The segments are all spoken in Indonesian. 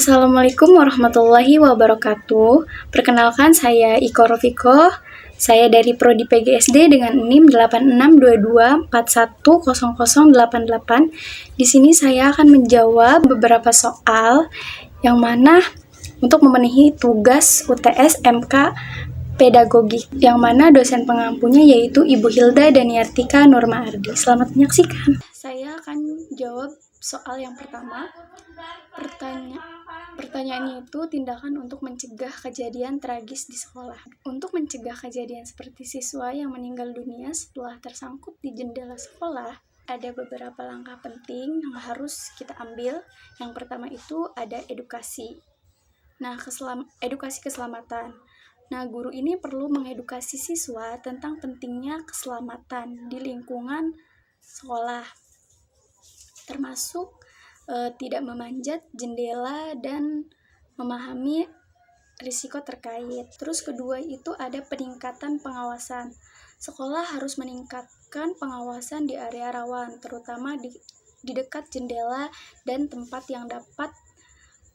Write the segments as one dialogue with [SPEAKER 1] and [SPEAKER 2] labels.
[SPEAKER 1] Assalamualaikum warahmatullahi wabarakatuh. Perkenalkan, saya Iko Rofiko. Saya dari Prodi PGSD dengan NIM 8622410088. Di sini saya akan menjawab beberapa soal yang mana untuk memenuhi tugas UTS MK Pedagogik, yang mana dosen pengampunya yaitu Ibu Hilda Daniartika Nurma Ardi. Selamat menyaksikan. Saya akan jawab soal yang pertama. Pertanyaannya itu tindakan untuk mencegah kejadian tragis di sekolah. Untuk mencegah kejadian seperti siswa yang meninggal dunia setelah tersangkut di jendela sekolah, ada beberapa langkah penting yang harus kita ambil. Yang pertama itu ada edukasi. Edukasi keselamatan. Guru ini perlu mengedukasi siswa tentang pentingnya keselamatan di lingkungan sekolah, termasuk tidak memanjat jendela dan memahami risiko terkait. Terus kedua itu ada peningkatan pengawasan. Sekolah harus meningkatkan pengawasan di area rawan, terutama di dekat jendela dan tempat yang dapat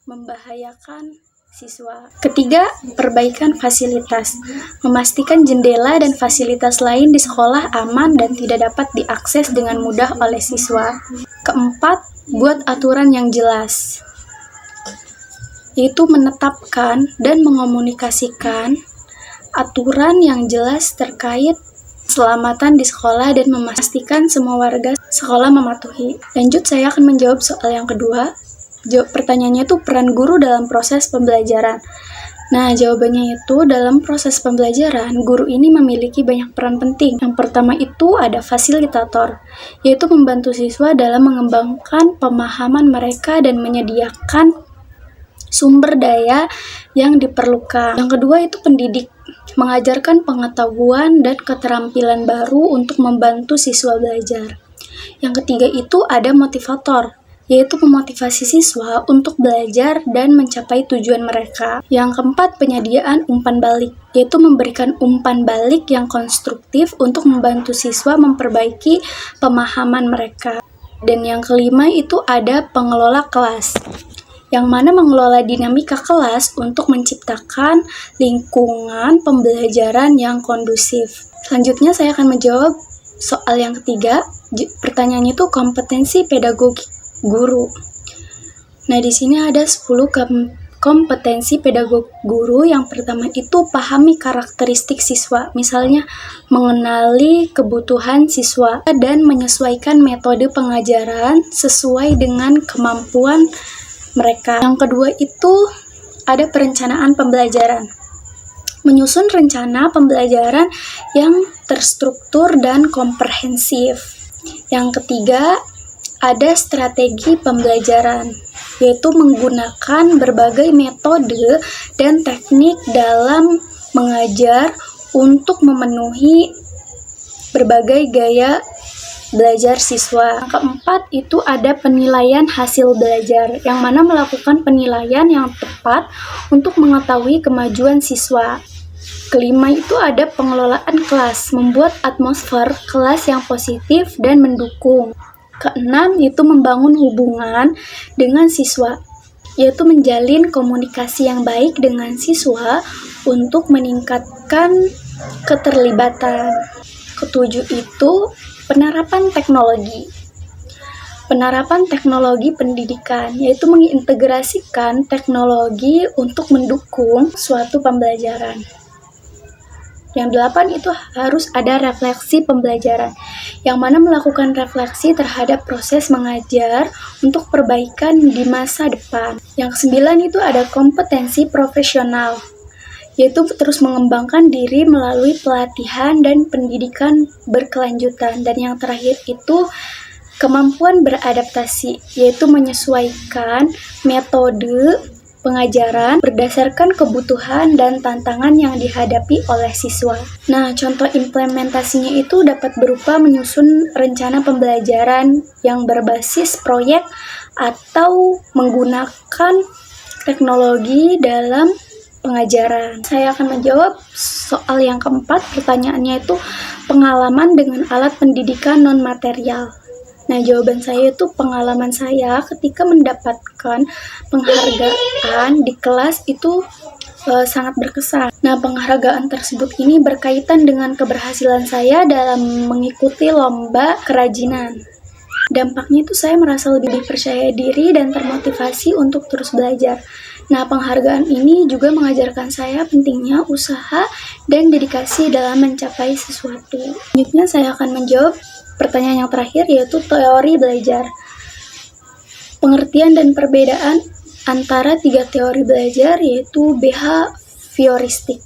[SPEAKER 1] membahayakan siswa. Ketiga, perbaikan fasilitas. Memastikan jendela dan fasilitas lain di sekolah aman dan tidak dapat diakses dengan mudah oleh siswa. Keempat, buat aturan yang jelas, yaitu menetapkan dan mengomunikasikan aturan yang jelas terkait keselamatan di sekolah dan memastikan semua warga sekolah mematuhi. Lanjut, saya akan menjawab soal yang kedua. Pertanyaannya itu peran guru dalam proses pembelajaran. Jawabannya itu dalam proses pembelajaran, guru ini memiliki banyak peran penting. Yang pertama itu ada fasilitator, yaitu membantu siswa dalam mengembangkan pemahaman mereka dan menyediakan sumber daya yang diperlukan. Yang kedua itu pendidik, mengajarkan pengetahuan dan keterampilan baru untuk membantu siswa belajar. Yang ketiga itu ada motivator, yaitu memotivasi siswa untuk belajar dan mencapai tujuan mereka. Yang keempat, penyediaan umpan balik, yaitu memberikan umpan balik yang konstruktif untuk membantu siswa memperbaiki pemahaman mereka. Dan yang kelima itu ada pengelola kelas, yang mana mengelola dinamika kelas untuk menciptakan lingkungan pembelajaran yang kondusif. Selanjutnya saya akan menjawab soal yang ketiga. Pertanyaannya itu kompetensi pedagogik guru. Di sini ada 10 kompetensi pedagog guru. Yang pertama itu pahami karakteristik siswa, misalnya mengenali kebutuhan siswa dan menyesuaikan metode pengajaran sesuai dengan kemampuan mereka. Yang kedua itu ada perencanaan pembelajaran, menyusun rencana pembelajaran yang terstruktur dan komprehensif. Yang ketiga ada strategi pembelajaran, yaitu menggunakan berbagai metode dan teknik dalam mengajar untuk memenuhi berbagai gaya belajar siswa. Yang keempat itu ada penilaian hasil belajar, yang mana melakukan penilaian yang tepat untuk mengetahui kemajuan siswa. Kelima itu ada pengelolaan kelas, membuat atmosfer kelas yang positif dan mendukung. Keenam itu membangun hubungan dengan siswa, yaitu menjalin komunikasi yang baik dengan siswa untuk meningkatkan keterlibatan. Ketujuh itu penerapan teknologi. Penerapan teknologi pendidikan, yaitu mengintegrasikan teknologi untuk mendukung suatu pembelajaran. Yang 8 itu harus ada refleksi pembelajaran, yang mana melakukan refleksi terhadap proses mengajar untuk perbaikan di masa depan. Yang 9 itu ada kompetensi profesional, yaitu terus mengembangkan diri melalui pelatihan dan pendidikan berkelanjutan. Dan yang terakhir itu kemampuan beradaptasi, yaitu menyesuaikan metode pengajaran berdasarkan kebutuhan dan tantangan yang dihadapi oleh siswa. Contoh implementasinya itu dapat berupa menyusun rencana pembelajaran yang berbasis proyek atau menggunakan teknologi dalam pengajaran. Saya akan menjawab soal yang keempat. Pertanyaannya itu pengalaman dengan alat pendidikan non-material. Nah, jawaban saya itu pengalaman saya ketika mendapatkan penghargaan di kelas itu sangat berkesan. Nah, penghargaan tersebut ini berkaitan dengan keberhasilan saya dalam mengikuti lomba kerajinan. Dampaknya itu saya merasa lebih percaya diri dan termotivasi untuk terus belajar. Nah, penghargaan ini juga mengajarkan saya pentingnya usaha dan dedikasi dalam mencapai sesuatu. Selanjutnya saya akan menjawab pertanyaan yang terakhir, yaitu teori belajar. Pengertian dan perbedaan antara 3 teori belajar yaitu behavioristik,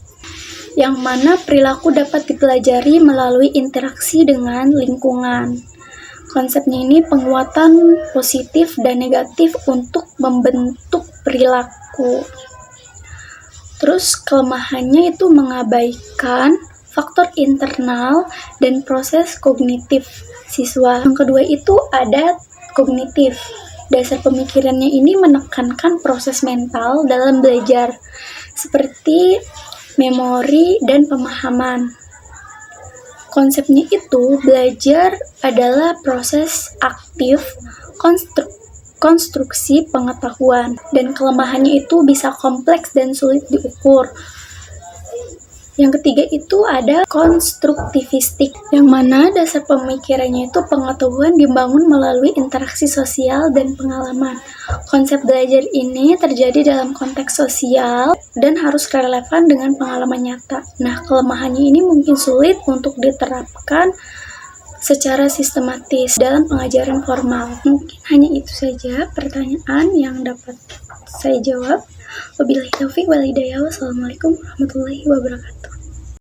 [SPEAKER 1] yang mana perilaku dapat dipelajari melalui interaksi dengan lingkungan. Konsepnya ini penguatan positif dan negatif untuk membentuk perilaku. Terus kelemahannya itu mengabaikan faktor internal dan proses kognitif siswa. Yang kedua itu ada kognitif. Dasar pemikirannya ini menekankan proses mental dalam belajar, seperti memori dan pemahaman. Konsepnya itu belajar adalah proses aktif konstruksi pengetahuan, dan kelemahannya itu bisa kompleks dan sulit diukur. Yang ketiga itu ada konstruktivistik, yang mana dasar pemikirannya itu pengetahuan dibangun melalui interaksi sosial dan pengalaman. Konsep belajar ini terjadi dalam konteks sosial dan harus relevan dengan pengalaman nyata. Nah, kelemahannya ini mungkin sulit untuk diterapkan secara sistematis dalam pengajaran formal. Mungkin hanya itu saja pertanyaan yang dapat saya jawab. Wabillahi taufiq wal hidayah. Wassalamualaikum warahmatullahi wabarakatuh.